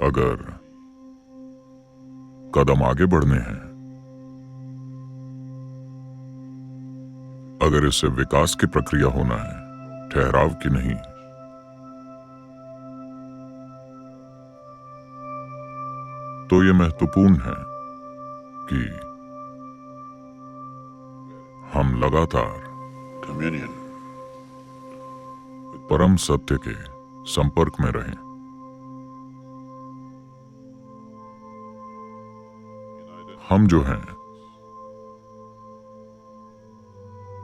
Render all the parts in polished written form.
अगर कदम आगे बढ़ने हैं, अगर इससे विकास की प्रक्रिया होना है, ठहराव की नहीं, तो ये महत्वपूर्ण है कि हम लगातार communion परम सत्य के संपर्क में रहें। हम जो हैं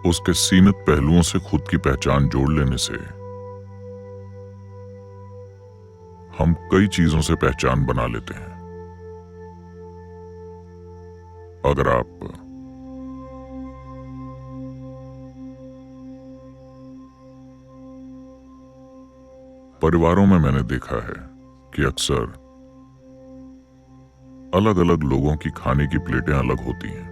उसके सीमित पहलुओं से खुद की पहचान जोड़ लेने से हम कई चीजों से पहचान बना लेते हैं। अगर आप परिवारों में मैंने देखा है कि अक्सर अलग अलग लोगों की खाने की प्लेटें अलग होती हैं।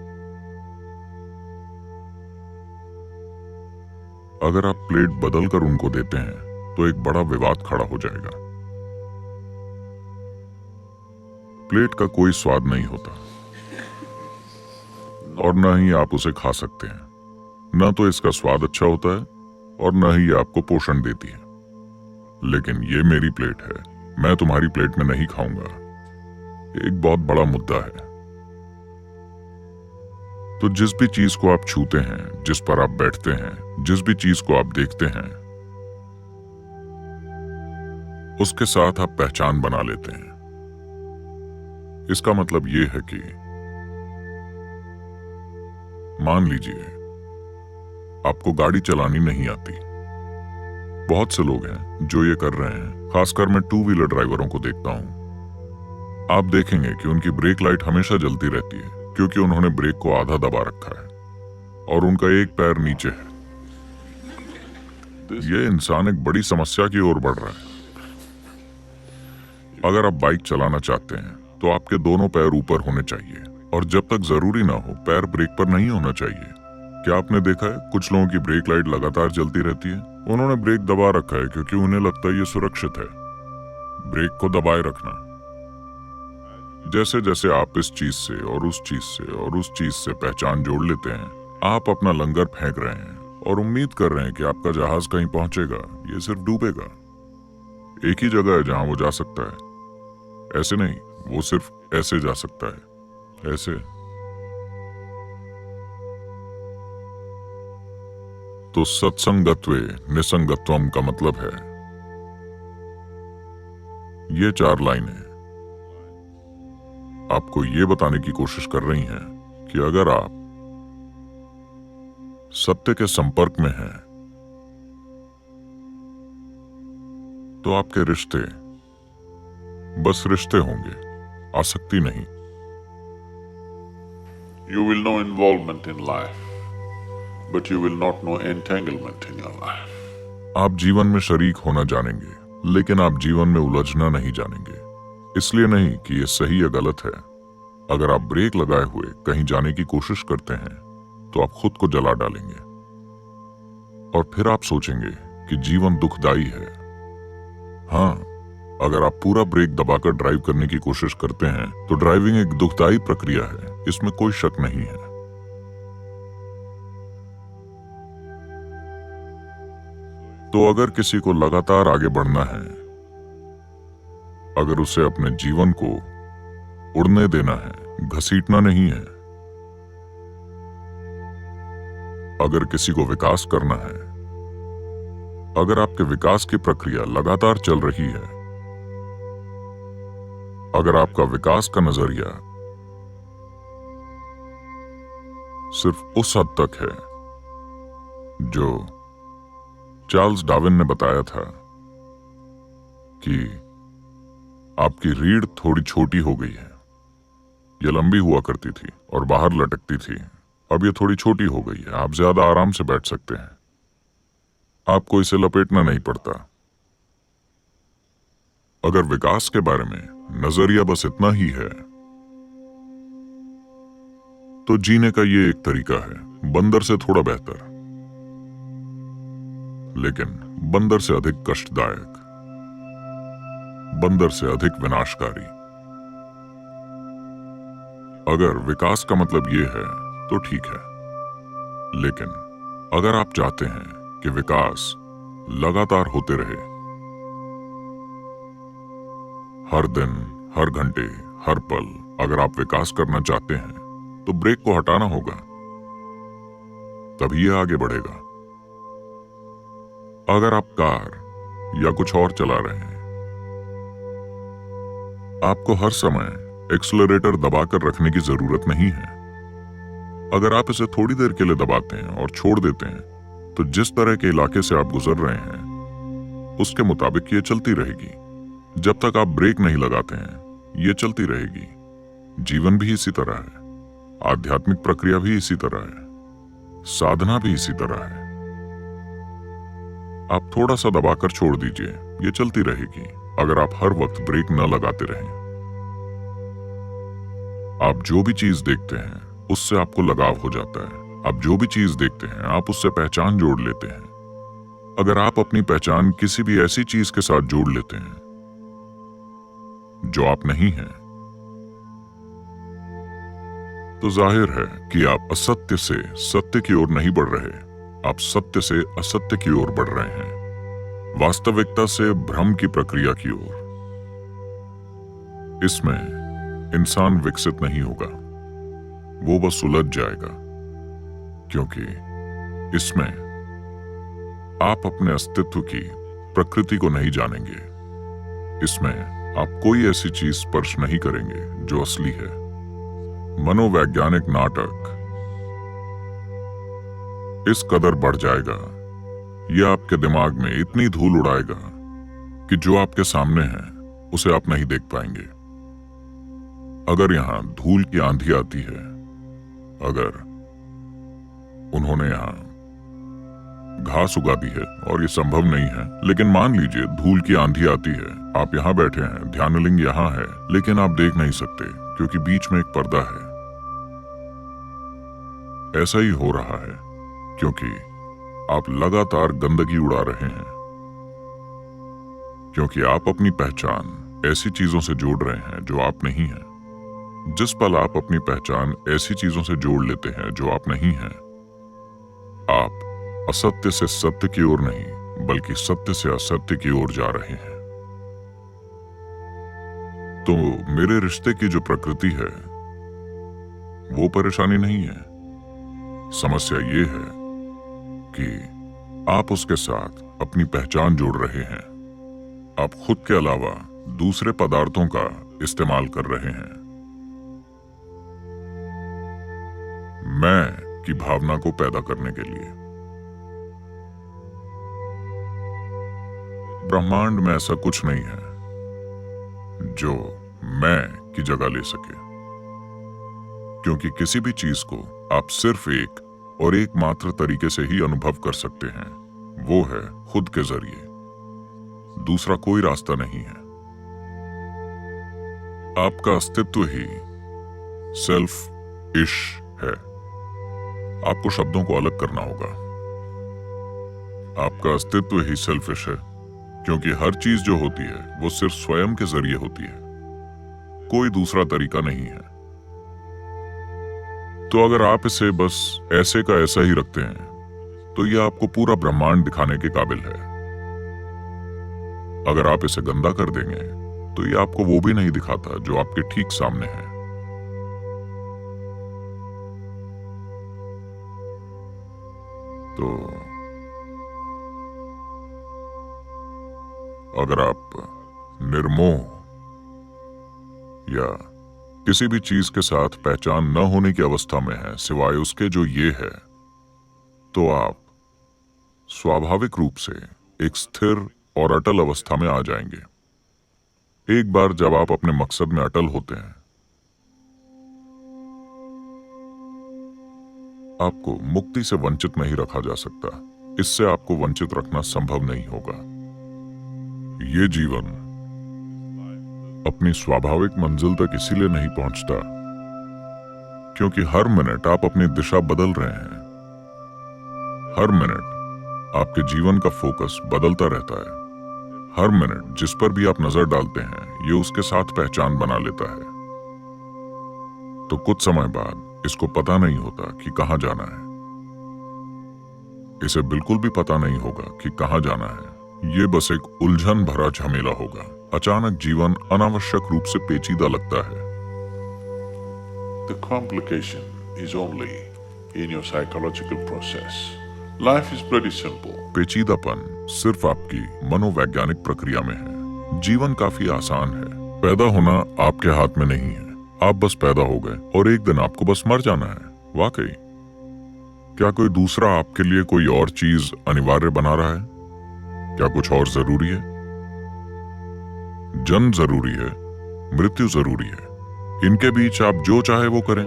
अगर आप प्लेट बदलकर उनको देते हैं तो एक बड़ा विवाद खड़ा हो जाएगा। प्लेट का कोई स्वाद नहीं होता और न ही आप उसे खा सकते हैं। न तो इसका स्वाद अच्छा होता है और न ही आपको पोषण देती है। लेकिन ये मेरी प्लेट है, मैं तुम्हारी प्लेट में नहीं खाऊंगा, एक बहुत बड़ा मुद्दा है। तो जिस भी चीज को आप छूते हैं, जिस पर आप बैठते हैं, जिस भी चीज को आप देखते हैं, उसके साथ आप पहचान बना लेते हैं। इसका मतलब ये है कि मान लीजिए आपको गाड़ी चलानी नहीं आती। बहुत से लोग हैं जो ये कर रहे हैं, खासकर मैं टू व्हीलर ड्राइवरों को देखता हूं। आप देखेंगे कि उनकी ब्रेक लाइट हमेशा जलती रहती है क्योंकि उन्होंने ब्रेक को आधा दबा रखा है और उनका एक पैर नीचे है। यह इंसान एक बड़ी समस्या की ओर बढ़ रहा है। अगर आप बाइक चलाना चाहते हैं तो आपके दोनों पैर ऊपर होने चाहिए और जब तक जरूरी ना हो पैर ब्रेक पर नहीं होना चाहिए। क्या आपने देखा है कुछ लोगों की ब्रेक लाइट लगातार जलती रहती है? उन्होंने ब्रेक दबा रखा है क्योंकि उन्हें लगता है ये सुरक्षित है। ब्रेक को दबाए रखना। जैसे जैसे आप इस चीज से और उस चीज से और उस चीज से पहचान जोड़ लेते हैं, आप अपना लंगर फेंक रहे हैं और उम्मीद कर रहे हैं कि आपका जहाज कहीं पहुंचेगा। ये सिर्फ डूबेगा। एक ही जगह है जहां वो जा सकता है। ऐसे नहीं, वो सिर्फ ऐसे जा सकता है, ऐसे। तो सत्संगत्वे निसंगत्वम का मतलब है, ये 4 लाइनें आपको ये बताने की कोशिश कर रही हैं कि अगर आप सत्य के संपर्क में हैं तो आपके रिश्ते बस रिश्ते होंगे, आसक्ति नहीं। you will know involvement in life, but you will not know entanglement in your life. आप जीवन में शरीक होना जानेंगे, लेकिन आप जीवन में उलझना नहीं जानेंगे। इसलिए नहीं कि ये सही या गलत है। अगर आप ब्रेक लगाए हुए कहीं जाने की कोशिश करते हैं तो आप खुद को जला डालेंगे और फिर आप सोचेंगे कि जीवन दुखदाई है। हाँ, अगर आप पूरा ब्रेक दबाकर ड्राइव करने की कोशिश करते हैं तो ड्राइविंग एक दुखदाई प्रक्रिया है, इसमें कोई शक नहीं है। तो अगर किसी को लगातार आगे बढ़ना है, अगर उसे अपने जीवन को उड़ने देना है, घसीटना नहीं है, अगर किसी को विकास करना है, अगर आपके विकास की प्रक्रिया लगातार चल रही है, अगर आपका विकास का नजरिया सिर्फ उस हद तक है जो चार्ल्स डार्विन ने बताया था कि आपकी रीढ़ थोड़ी छोटी हो गई है। यह लंबी हुआ करती थी और बाहर लटकती थी, अब यह थोड़ी छोटी हो गई है। आप ज्यादा आराम से बैठ सकते हैं, आपको इसे लपेटना नहीं पड़ता। अगर विकास के बारे में नजरिया बस इतना ही है तो जीने का ये एक तरीका है, बंदर से थोड़ा बेहतर, लेकिन बंदर से अधिक कष्टदायक। बंदर से अधिक विनाशकारी। अगर विकास का मतलब ये है तो ठीक है, लेकिन अगर आप चाहते हैं कि विकास लगातार होते रहे, हर दिन, हर घंटे, हर पल अगर आप विकास करना चाहते हैं तो ब्रेक को हटाना होगा, तभी यह आगे बढ़ेगा। अगर आप कार या कुछ और चला रहे हैं, आपको हर समय एक्सीलरेटर दबाकर रखने की जरूरत नहीं है। अगर आप इसे थोड़ी देर के लिए दबाते हैं और छोड़ देते हैं तो जिस तरह के इलाके से आप गुजर रहे हैं उसके मुताबिक ये चलती रहेगी। जब तक आप ब्रेक नहीं लगाते हैं ये चलती रहेगी। जीवन भी इसी तरह है, आध्यात्मिक प्रक्रिया भी इसी तरह है, साधना भी इसी तरह है। आप थोड़ा सा दबाकर छोड़ दीजिए, ये चलती रहेगी अगर आप हर वक्त ब्रेक न लगाते रहें। आप जो भी चीज देखते हैं उससे आपको लगाव हो जाता है। आप जो भी चीज देखते हैं आप उससे पहचान जोड़ लेते हैं। अगर आप अपनी पहचान किसी भी ऐसी चीज के साथ जोड़ लेते हैं जो आप नहीं हैं, तो जाहिर है कि आप असत्य से सत्य की ओर नहीं बढ़ रहे, आप सत्य से असत्य की ओर बढ़ रहे हैं, वास्तविकता से भ्रम की प्रक्रिया की ओर। इसमें इंसान विकसित नहीं होगा, वो बस उलझ जाएगा, क्योंकि इसमें आप अपने अस्तित्व की प्रकृति को नहीं जानेंगे। इसमें आप कोई ऐसी चीज स्पर्श नहीं करेंगे जो असली है। मनोवैज्ञानिक नाटक इस कदर बढ़ जाएगा, यह आपके दिमाग में इतनी धूल उड़ाएगा कि जो आपके सामने है उसे आप नहीं देख पाएंगे। अगर यहां धूल की आंधी आती है, अगर उन्होंने यहां घास उगा दी है और ये संभव नहीं है, लेकिन मान लीजिए धूल की आंधी आती है, आप यहां बैठे हैं, ध्यानलिंग यहां है, लेकिन आप देख नहीं सकते क्योंकि बीच में एक पर्दा है। ऐसा ही हो रहा है क्योंकि आप लगातार गंदगी उड़ा रहे हैं, क्योंकि आप अपनी पहचान ऐसी चीजों से जोड़ रहे हैं जो आप नहीं हैं। जिस पल आप अपनी पहचान ऐसी चीजों से जोड़ लेते हैं जो आप नहीं हैं, आप असत्य से सत्य की ओर नहीं बल्कि सत्य से असत्य की ओर जा रहे हैं। तो मेरे रिश्ते की जो प्रकृति है वो परेशानी नहीं है। समस्या ये है कि आप उसके साथ अपनी पहचान जोड़ रहे हैं। आप खुद के अलावा दूसरे पदार्थों का इस्तेमाल कर रहे हैं। मैं की भावना को पैदा करने के लिए। ब्रह्मांड में ऐसा कुछ नहीं है जो मैं की जगह ले सके, क्योंकि किसी भी चीज को आप सिर्फ एक और एकमात्र तरीके से ही अनुभव कर सकते हैं, वो है खुद के जरिए। दूसरा कोई रास्ता नहीं है। आपका अस्तित्व ही सेल्फ इश है। आपको शब्दों को अलग करना होगा। आपका अस्तित्व ही सेल्फिश है, क्योंकि हर चीज जो होती है वो सिर्फ स्वयं के जरिए होती है, कोई दूसरा तरीका नहीं है। तो अगर आप इसे बस ऐसे का ऐसा ही रखते हैं तो यह आपको पूरा ब्रह्मांड दिखाने के काबिल है। अगर आप इसे गंदा कर देंगे तो यह आपको वो भी नहीं दिखाता जो आपके ठीक सामने है। तो अगर आप निर्मोह या किसी भी चीज के साथ पहचान न होने की अवस्था में है सिवाय उसके जो ये है, तो आप स्वाभाविक रूप से एक स्थिर और अटल अवस्था में आ जाएंगे। एक बार जब आप अपने मकसद में अटल होते हैं, आपको मुक्ति से वंचित नहीं रखा जा सकता। इससे आपको वंचित रखना संभव नहीं होगा। ये जीवन अपनी स्वाभाविक मंजिल तक इसीलिए नहीं पहुंचता क्योंकि हर मिनट आप अपनी दिशा बदल रहे हैं। हर मिनट आपके जीवन का फोकस बदलता रहता है। हर मिनट जिस पर भी आप नजर डालते हैं ये उसके साथ पहचान बना लेता है। तो कुछ समय बाद इसको पता नहीं होता कि कहां जाना है। इसे बिल्कुल भी पता नहीं होगा कि कहां जाना है। ये बस एक उलझन भरा झमेला होगा। अचानक जीवन अनावश्यक रूप से पेचीदा लगता है। The complication is only in your psychological process. Life is pretty simple. पेचीदापन सिर्फ आपकी मनोवैज्ञानिक प्रक्रिया में है। जीवन काफी आसान है। पैदा होना आपके हाथ में नहीं है। आप बस पैदा हो गए और एक दिन आपको बस मर जाना है। वाकई क्या कोई दूसरा आपके लिए कोई और चीज अनिवार्य बना रहा है? क्या कुछ और जरूरी है? जन्म जरूरी है, मृत्यु जरूरी है। इनके बीच आप जो चाहे वो करें।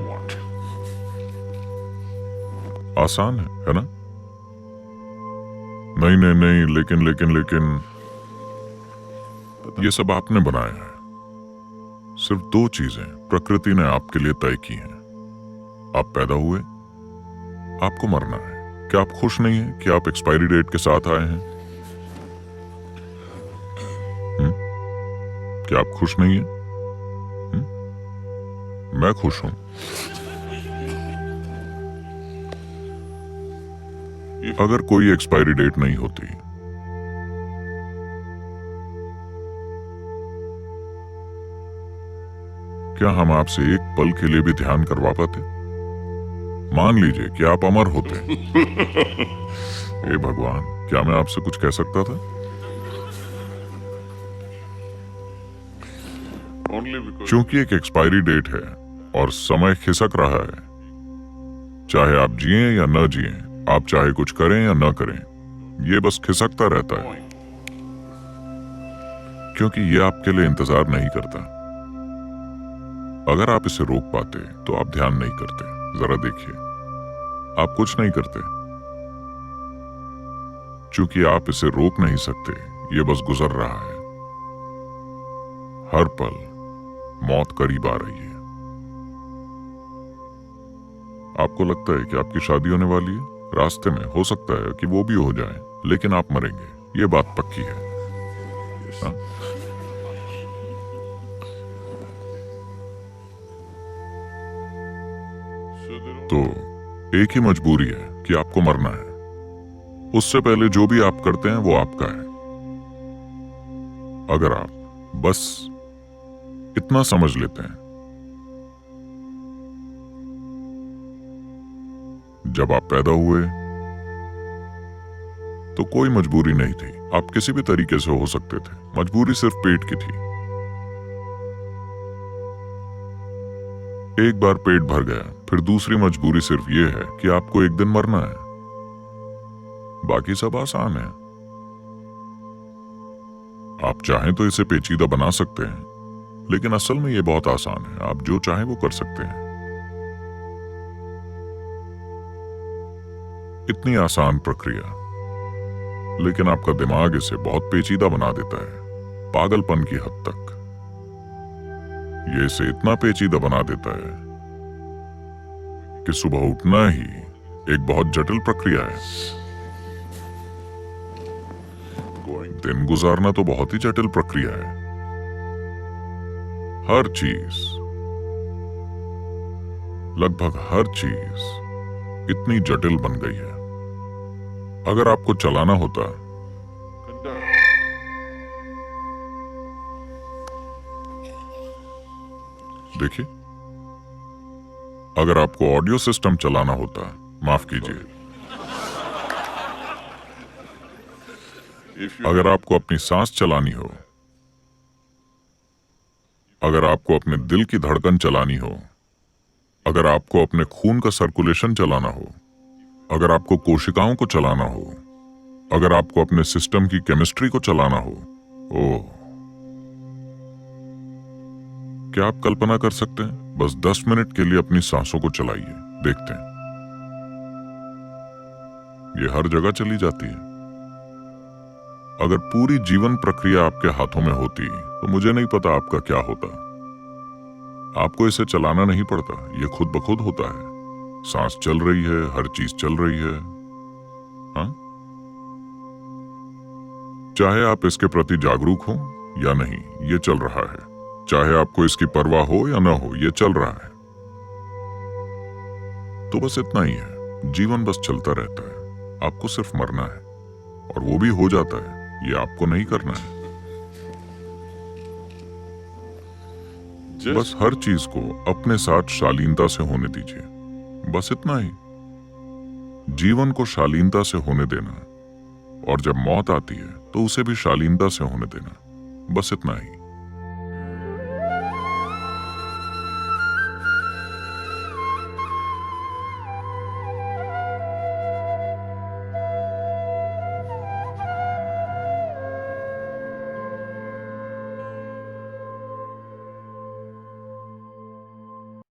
आसान है ना? नहीं नहीं नहीं, लेकिन ये सब आपने बनाया है। सिर्फ दो चीजें प्रकृति ने आपके लिए तय की हैं। आप पैदा हुए, आपको मरना है। क्या आप खुश नहीं हैं कि आप एक्सपायरी डेट के साथ आए हैं? क्या आप खुश नहीं हैं? मैं खुश हूं। अगर कोई एक्सपायरी डेट नहीं होती, क्या हम आपसे एक पल के लिए भी ध्यान करवा पाते? मान लीजिए कि आप अमर होते। हे भगवान, क्या मैं आपसे कुछ कह सकता था? Only because क्योंकि एक एक्सपायरी डेट है और समय खिसक रहा है। चाहे आप जिएं या न जिएं, आप चाहे कुछ करें या न करें, ये बस खिसकता रहता है। क्योंकि ये आपके लिए इंतजार नहीं करता। अगर आप इसे रोक पाते तो आप ध्यान नहीं करते। जरा देखिए, आप कुछ नहीं करते। चूंकि आप इसे रोक नहीं सकते, ये बस गुजर रहा है। हर पल मौत करीब आ रही है। आपको लगता है कि आपकी शादी होने वाली है? रास्ते में हो सकता है कि वो भी हो जाए, लेकिन आप मरेंगे, ये बात पक्की है। हाँ? तो एक ही मजबूरी है कि आपको मरना है। उससे पहले जो भी आप करते हैं वो आपका है। अगर आप बस इतना समझ लेते हैं, जब आप पैदा हुए तो कोई मजबूरी नहीं थी। आप किसी भी तरीके से हो सकते थे। मजबूरी सिर्फ पेट की थी। एक बार पेट भर गया, फिर दूसरी मजबूरी सिर्फ ये है कि आपको एक दिन मरना है। बाकी सब आसान है। आप चाहें तो इसे पेचीदा बना सकते हैं, लेकिन असल में ये बहुत आसान है। आप जो चाहें वो कर सकते हैं। इतनी आसान प्रक्रिया, लेकिन आपका दिमाग इसे बहुत पेचीदा बना देता है, पागलपन की हद तक। ये इसे इतना पेचीदा बना देता है कि सुबह उठना ही एक बहुत जटिल प्रक्रिया है। दिन गुजारना तो बहुत ही जटिल प्रक्रिया है। हर चीज, लगभग हर चीज इतनी जटिल बन गई है। अगर आपको चलाना होता, देखिए, अगर आपको ऑडियो सिस्टम चलाना होता, माफ कीजिए, अगर आपको अपनी सांस चलानी हो, अगर आपको अपने दिल की धड़कन चलानी हो, अगर आपको अपने खून का सर्कुलेशन चलाना हो, अगर आपको कोशिकाओं को चलाना हो, अगर आपको अपने सिस्टम की केमिस्ट्री को चलाना हो, ओह, क्या आप कल्पना कर सकते हैं? बस 10 मिनट के लिए अपनी सांसों को चलाइए, देखते हैं, ये हर जगह चली जाती है। अगर पूरी जीवन प्रक्रिया आपके हाथों में होती तो मुझे नहीं पता आपका क्या होता। आपको इसे चलाना नहीं पड़ता, ये खुद ब खुद होता है। सांस चल रही है, हर चीज चल रही है। हाँ, चाहे आप इसके प्रति जागरूक हो या नहीं, ये चल रहा है। चाहे आपको इसकी परवाह हो या ना हो, ये चल रहा है। तो बस इतना ही है, जीवन बस चलता रहता है। आपको सिर्फ मरना है, और वो भी हो जाता है। ये आपको नहीं करना है। बस हर चीज को अपने साथ शालीनता से होने दीजिए। बस इतना ही। जीवन को शालीनता से होने देना, और जब मौत आती है तो उसे भी शालीनता से होने देना। बस इतना ही।